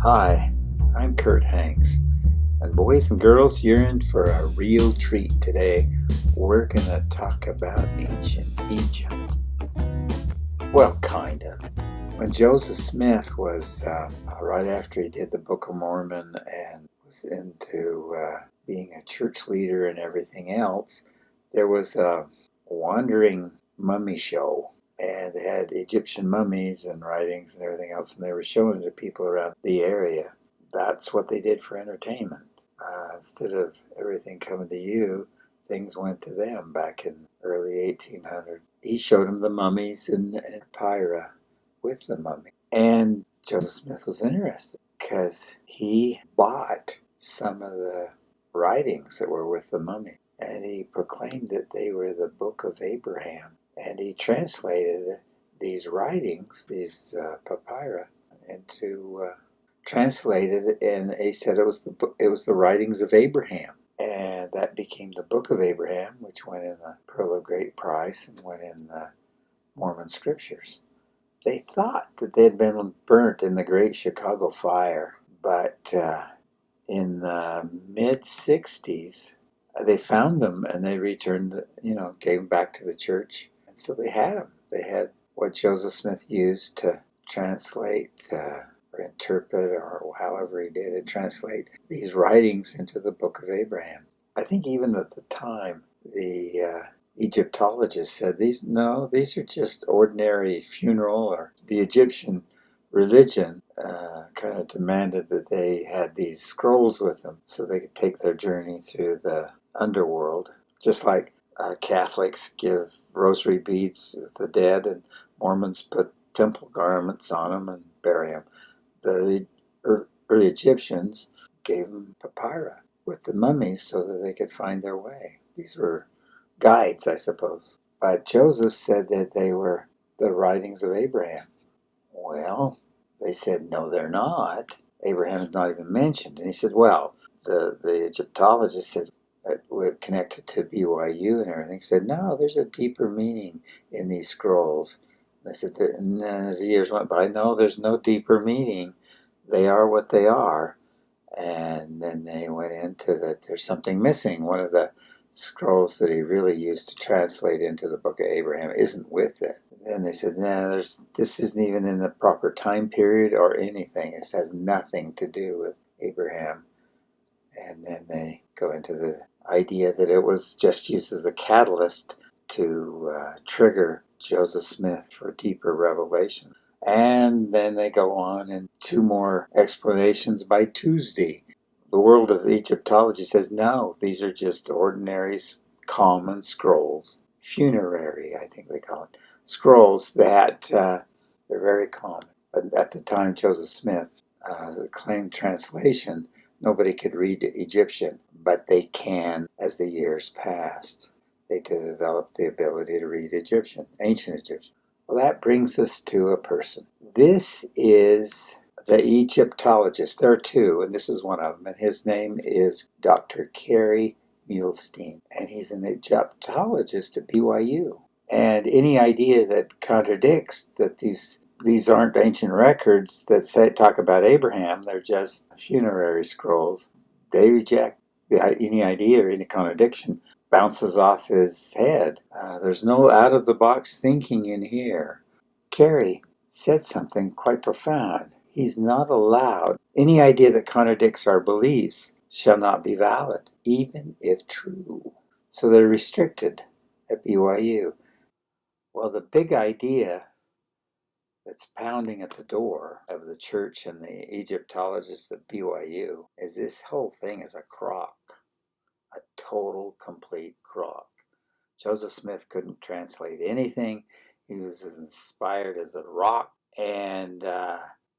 Hi, I'm Kurt Hanks, and boys and girls, you're in for a real treat today. We're going to talk about ancient Egypt. Well, kind of. When Joseph Smith was, right after he did the Book of Mormon and was into being a church leader and everything else, there was a wandering mummy show. And they had Egyptian mummies and writings and everything else, and they were showing it to people around the area. That's what they did for entertainment. Instead of everything coming to you, things went to them back in early 1800s. He showed them the mummies and Papyri with the mummy. And Joseph Smith was interested because he bought some of the writings that were with the mummy, and he proclaimed that they were the Book of Abraham. And he translated these writings, these papyri, translated, and he said it was the writings of Abraham, and that became the Book of Abraham, which went in the Pearl of Great Price and went in the Mormon Scriptures. They thought that they had been burnt in the Great Chicago Fire, but in the mid-60s, they found them and they returned, gave them back to the church. So they had them. They had what Joseph Smith used to translate or interpret, or however he did it, translate these writings into the Book of Abraham. I think even at the time, the Egyptologists said, these are just ordinary funeral, or the Egyptian religion kind of demanded that they had these scrolls with them so they could take their journey through the underworld, just like Catholics give rosary beads with the dead, and Mormons put temple garments on them and bury them. The early Egyptians gave them papyri with the mummies so that they could find their way. These were guides, I suppose. But Joseph said that they were the writings of Abraham. Well, they said, no, they're not. Abraham is not even mentioned. And he said, well, the Egyptologist said, connected to BYU and everything, said, no, there's a deeper meaning in these scrolls. And I said, and as the years went by, no, there's no deeper meaning. They are what they are. And then they went into that there's something missing. One of the scrolls that he really used to translate into the Book of Abraham isn't with it. And they said, this isn't even in the proper time period or anything. It has nothing to do with Abraham. And then they go into the idea that it was just used as a catalyst to trigger Joseph Smith for deeper revelation. And then they go on, and two more explanations by Tuesday. The world of Egyptology says, no, these are just ordinary common scrolls. Funerary, I think they call it. Scrolls that they're very common. But at the time, Joseph Smith claimed translation, nobody could read Egyptian, but they can as the years passed. They developed the ability to read Egyptian, ancient Egyptian. Well, that brings us to a person. This is the Egyptologist. There are two, and this is one of them, and his name is Dr. Kerry Muhlestein, and he's an Egyptologist at BYU. And any idea that contradicts that these aren't ancient records that talk about Abraham, they're just funerary scrolls, they reject any idea or any contradiction. Bounces off his head. There's no out-of-the-box thinking in here. Kerry said something quite profound. He's not allowed. Any idea that contradicts our beliefs shall not be valid, even if true. So they're restricted at BYU. Well, the big idea that's pounding at the door of the church and the Egyptologists at BYU is this whole thing is a crock. A total, complete crock. Joseph Smith couldn't translate anything. He was as inspired as a rock, and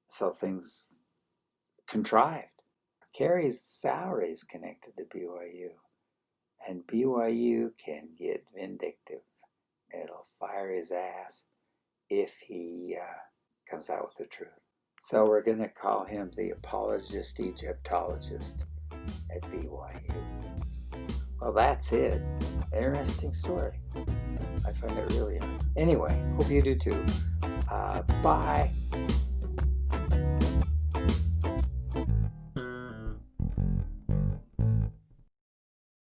so things contrived. Kerry's salary is connected to BYU, and BYU can get vindictive. It'll fire his ass if he comes out with the truth. So we're going to call him the Apologist Egyptologist at BYU. Well, that's it. Interesting story. I find it really interesting. Anyway, hope you do too. Bye.